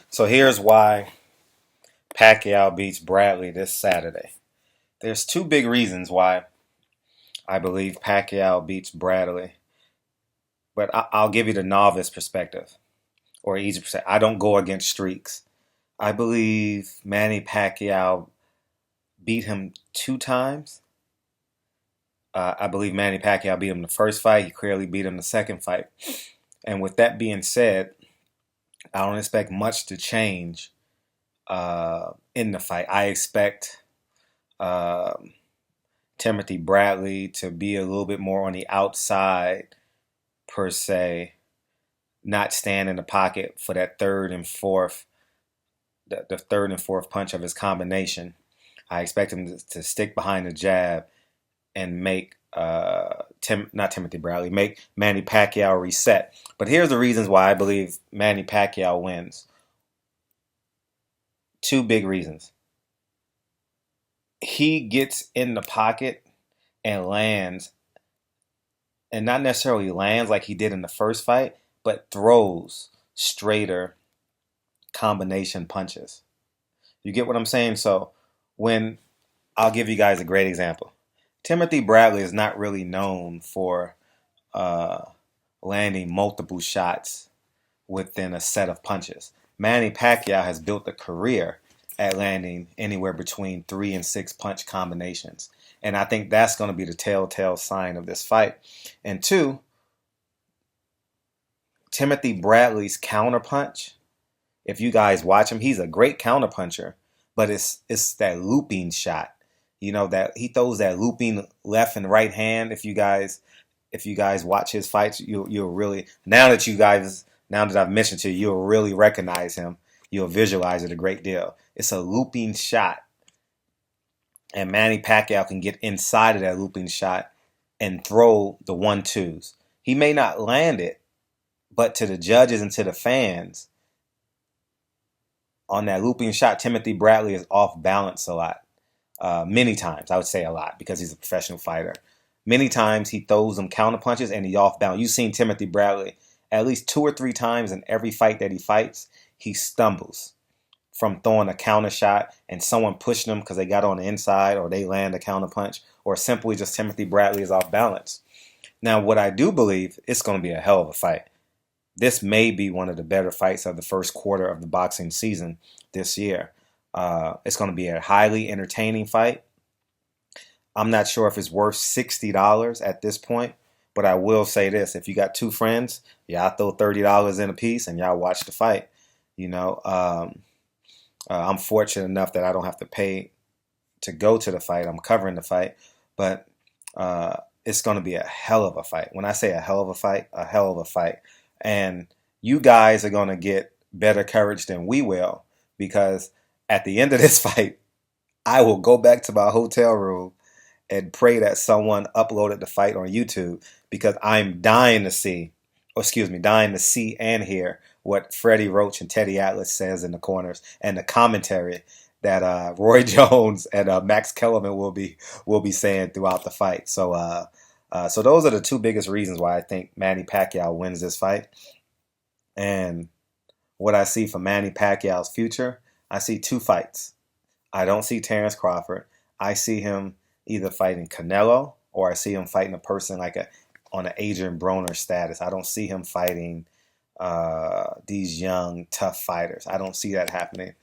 So here's why Pacquiao beats Bradley this Saturday. There's two big reasons why I believe Pacquiao beats Bradley, but I'll give you the novice perspective or easy perspective. I don't go against streaks. I believe Manny Pacquiao beat him 2 times. I believe Manny Pacquiao beat him the first fight. He clearly beat him the second fight. And with that being said, I don't expect much to change in the fight. I expect uh, Timothy Bradley to be a little bit more on the outside, per se, not stand in the pocket for that the third and fourth punch of his combination. I expect him to stick behind the jab and make not Timothy Bradley, make Manny Pacquiao reset. But here's the reasons why I believe Manny Pacquiao wins. Two big reasons. He gets in the pocket and lands, and not necessarily lands like he did in the first fight, but throws straighter combination punches. You get what I'm saying? So when I'll give you guys a great example. Timothy Bradley is not really known for uh, landing multiple shots within a set of punches. Manny Pacquiao has built a career at landing anywhere between 3 and 6 punch combinations. And I think that's going to be the telltale sign of this fight. And two, Timothy Bradley's counterpunch. If you guys watch him, he's a great counterpuncher, but it's that looping shot. You know that he throws that looping left and right hand. If you guys watch his fights, you'll really now that I've mentioned to you, you'll really recognize him. You'll visualize it a great deal. It's a looping shot, and Manny Pacquiao can get inside of that looping shot and throw the 1-2s. He may not land it, but to the judges and to the fans, on that looping shot, Timothy Bradley is off balance a lot. Many times, I would say a lot because he's a professional fighter. Many times he throws them counter punches and he's off balance. You've seen Timothy Bradley at least 2 or 3 times in every fight that he fights. He stumbles from throwing a counter shot and someone pushing him because they got on the inside or they land a counter punch, or simply just Timothy Bradley is off balance. Now, what I do believe, it's going to be a hell of a fight. This may be one of the better fights of the first quarter of the boxing season this year. It's going to be a highly entertaining fight. I'm not sure if it's worth $60 at this point, but I will say this. If you got two friends, y'all throw $30 in a piece and y'all watch the fight. I'm fortunate enough that I don't have to pay to go to the fight. I'm covering the fight, but it's going to be a hell of a fight. When I say a hell of a fight, a hell of a fight. And you guys are going to get better coverage than we will, because at the end of this fight, I will go back to my hotel room and pray that someone uploaded the fight on YouTube, because I'm dying to see and hear what Freddie Roach and Teddy Atlas says in the corners, and the commentary that Roy Jones and Max Kellerman will be saying throughout the fight. So those are the two biggest reasons why I think Manny Pacquiao wins this fight. And what I see for Manny Pacquiao's future, I see 2 fights. I don't see Terrence Crawford. I see him either fighting Canelo, or I see him fighting a person on an Adrian Broner status. I don't see him fighting these young, tough fighters. I don't see that happening.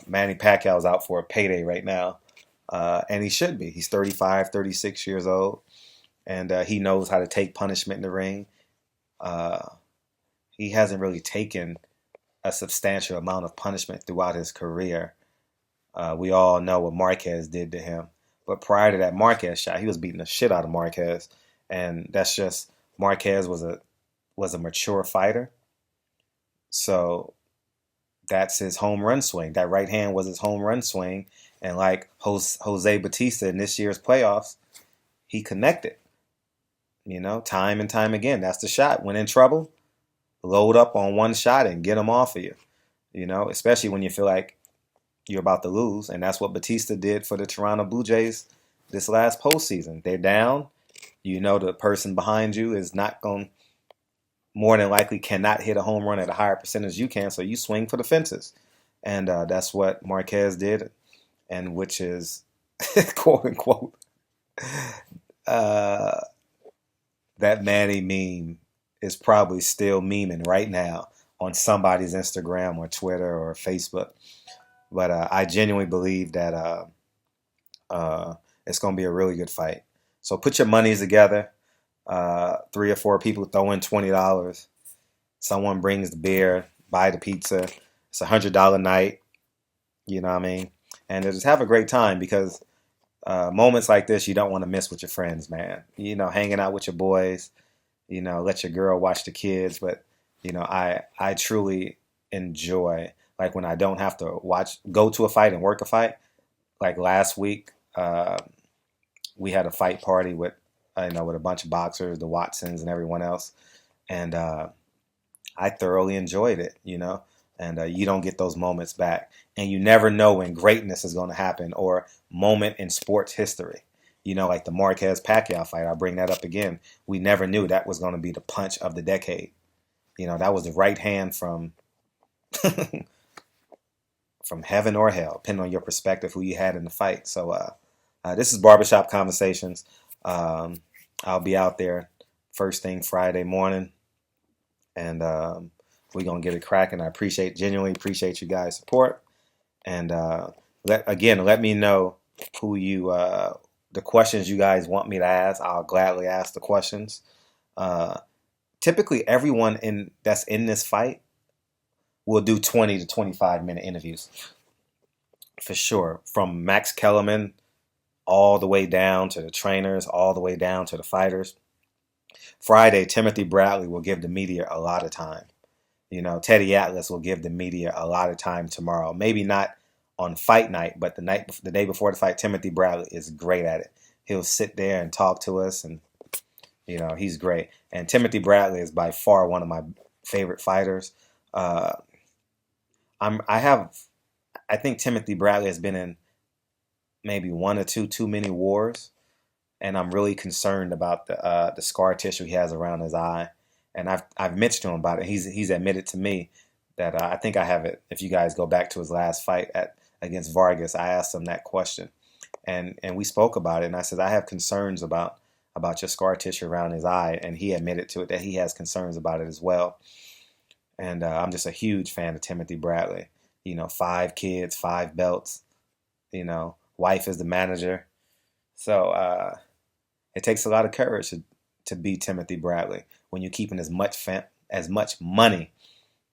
Manny Pacquiao's out for a payday right now, and he should be. He's 35, 36 years old, and he knows how to take punishment in the ring. He hasn't really taken a substantial amount of punishment throughout his career. We all know what Marquez did to him. But prior to that Marquez shot, he was beating the shit out of Marquez. And that's just, Marquez was a mature fighter. So that's his home run swing. That right hand was his home run swing. And like Jose Batista in this year's playoffs, he connected. Time and time again. That's the shot. When in trouble, load up on one shot and get him off of you. Especially when you feel like you're about to lose. And that's what Batista did for the Toronto Blue Jays this last postseason. They're down. The person behind you is not going to more than likely cannot hit a home run at a higher percentage you can, so you swing for the fences. And that's what Marquez did, and which is, quote unquote, uh, that Manny meme is probably still memeing right now on somebody's Instagram or Twitter or Facebook. But I genuinely believe that it's going to be a really good fight. So put your monies together. 3 or 4 people throw in $20. Someone brings the beer, buy the pizza. It's $100 night. You know what I mean? And just have a great time, because moments like this you don't want to miss with your friends, man. You know, hanging out with your boys. You know, let your girl watch the kids. But you know, I truly enjoy, like, when I don't have to go to a fight and work a fight. Like last week, we had a fight party with with a bunch of boxers, the Watsons and everyone else, and I thoroughly enjoyed it. And you don't get those moments back, and you never know when greatness is going to happen or moment in sports history. Like the Marquez Pacquiao fight. I'll bring that up again. We never knew that was going to be the punch of the decade. That was the right hand from from heaven or hell, depending on your perspective, who you had in the fight. So this is Barbershop Conversations. I'll be out there first thing Friday morning, and we're going to get it cracking. I genuinely appreciate you guys' support. And let me know who the questions you guys want me to ask. I'll gladly ask the questions. Typically, everyone that's in this fight will do 20 to 25-minute interviews. For sure. From Max Kellerman all the way down to the trainers, all the way down to the fighters. Friday, Timothy Bradley will give the media a lot of time. Teddy Atlas will give the media a lot of time tomorrow. Maybe not on fight night, but the day before the fight, Timothy Bradley is great at it. He'll sit there and talk to us, and he's great. And Timothy Bradley is by far one of my favorite fighters. I think Timothy Bradley has been in maybe one or two too many wars, and I'm really concerned about the scar tissue he has around his eye. And I've mentioned to him about it. He's admitted to me that I think I have it. If you guys go back to his last fight against Vargas, I asked him that question, and we spoke about it. And I said, I have concerns about your scar tissue around his eye, and he admitted to it that he has concerns about it as well. And I'm just a huge fan of Timothy Bradley. 5 kids, 5 belts. Wife is the manager. So it takes a lot of courage to be Timothy Bradley when you're keeping as much money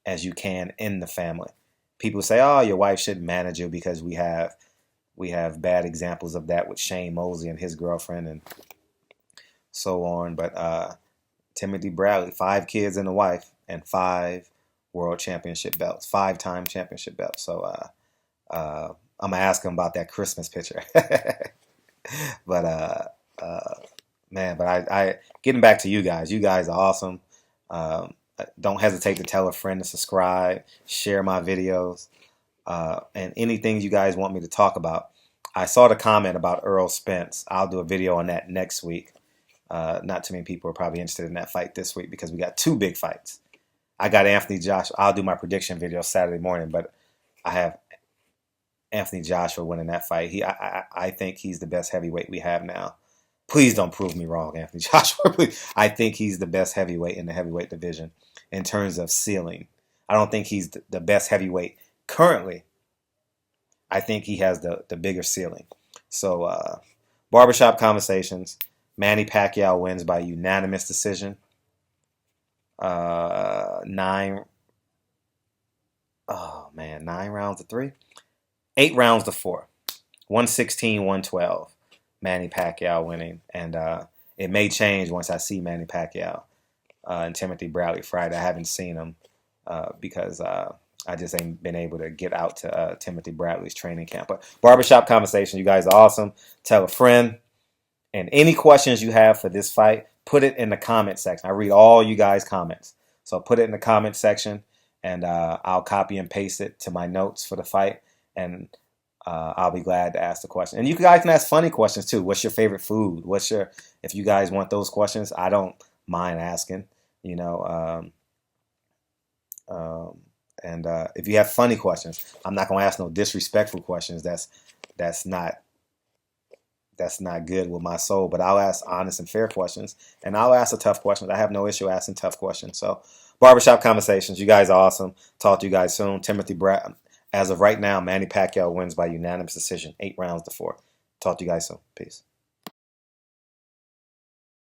as you can in the family. People say, "Oh, your wife shouldn't manage you," because we have bad examples of that with Shane Mosley and his girlfriend and so on. But Timothy Bradley, 5 kids and a wife, and 5 world championship belts, 5-time championship belts. So I'm gonna ask him about that Christmas picture. But man, but I getting back to you guys. You guys are awesome. Don't hesitate to tell a friend to subscribe, share my videos, and anything you guys want me to talk about. I saw the comment about Earl Spence. I'll do a video on that next week. Not too many people are probably interested in that fight this week because we got 2 big fights. I got Anthony Joshua. I'll do my prediction video Saturday morning, but I have Anthony Joshua winning that fight. I think he's the best heavyweight we have now. Please don't prove me wrong, Anthony Joshua. I think he's the best heavyweight in the heavyweight division in terms of ceiling. I don't think he's the best heavyweight currently. I think he has the bigger ceiling. So, Barbershop Conversations. Manny Pacquiao wins by unanimous decision. 9 rounds to 3. 8 rounds to 4. 116, 112. Manny Pacquiao winning. And it may change once I see Manny Pacquiao and Timothy Bradley Friday. I haven't seen him because I just ain't been able to get out to Timothy Bradley's training camp. But Barbershop Conversation, you guys are awesome. Tell a friend. And any questions you have for this fight, put it in the comment section. I read all you guys' comments. So put it in the comment section, and I'll copy and paste it to my notes for the fight. And I'll be glad to ask the question. And you guys can ask funny questions too. What's your favorite food? If you guys want those questions, I don't mind asking. You know, um, and if you have funny questions, I'm not gonna ask no disrespectful questions. That's not that's not good with my soul. But I'll ask honest and fair questions, and I'll ask the tough questions. I have no issue asking tough questions. So, barbershop conversations. You guys are awesome. Talk to you guys soon. Timothy Brad. As of right now, Manny Pacquiao wins by unanimous decision, 8 rounds to 4. Talk to you guys soon. Peace.